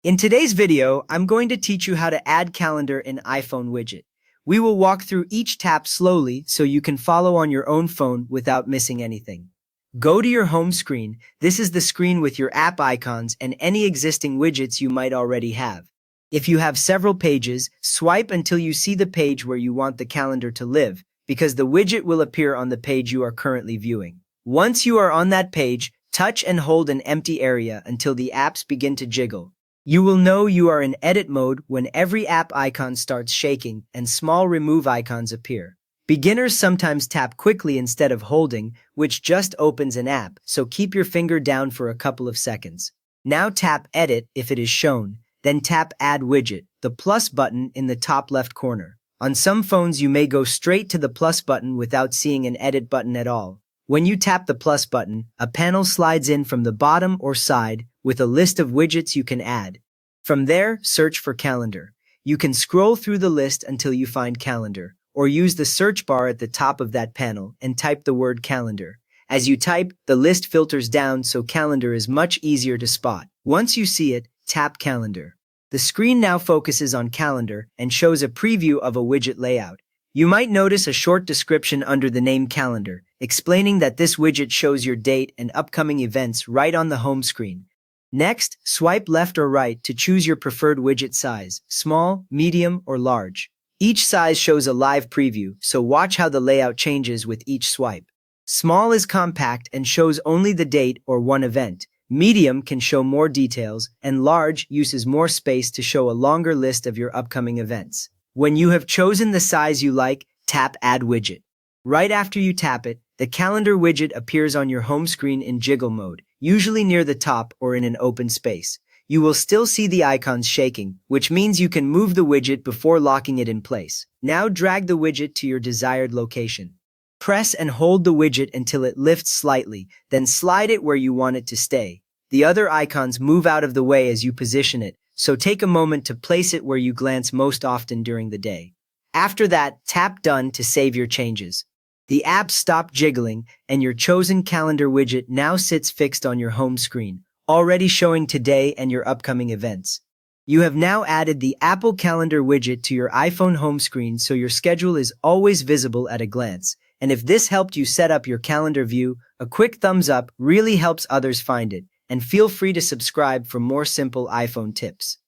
In today's video, I'm going to teach you how to add calendar in iPhone widget. We will walk through each tap slowly so you can follow on your own phone without missing anything. Go to your home screen. This is the screen with your app icons and any existing widgets you might already have. If you have several pages, swipe until you see the page where you want the calendar to live, because the widget will appear on the page you are currently viewing. Once you are on that page, touch and hold an empty area until the apps begin to jiggle. You will know you are in edit mode when every app icon starts shaking and small remove icons appear. Beginners sometimes tap quickly instead of holding, which just opens an app, so keep your finger down for a couple of seconds. Now tap Edit if it is shown, then tap Add Widget, the plus button in the top left corner. On some phones you may go straight to the plus button without seeing an edit button at all. When you tap the plus button, a panel slides in from the bottom or side with a list of widgets you can add. From there, search for Calendar. You can scroll through the list until you find Calendar, or use the search bar at the top of that panel and type the word Calendar. As you type, the list filters down so Calendar is much easier to spot. Once you see it, tap Calendar. The screen now focuses on Calendar and shows a preview of a widget layout. You might notice a short description under the name Calendar, explaining that this widget shows your date and upcoming events right on the home screen. Next, swipe left or right to choose your preferred widget size, small, medium, or large. Each size shows a live preview, so watch how the layout changes with each swipe. Small is compact and shows only the date or one event. Medium can show more details, and large uses more space to show a longer list of your upcoming events. When you have chosen the size you like, tap Add Widget. Right after you tap it, the calendar widget appears on your home screen in jiggle mode, usually near the top or in an open space. You will still see the icons shaking, which means you can move the widget before locking it in place. Now drag the widget to your desired location. Press and hold the widget until it lifts slightly, then slide it where you want it to stay. The other icons move out of the way as you position it, so take a moment to place it where you glance most often during the day. After that, tap Done to save your changes. The app stopped jiggling, and your chosen calendar widget now sits fixed on your home screen, already showing today and your upcoming events. You have now added the Apple Calendar widget to your iPhone home screen so your schedule is always visible at a glance. And if this helped you set up your calendar view, a quick thumbs up really helps others find it, and feel free to subscribe for more simple iPhone tips.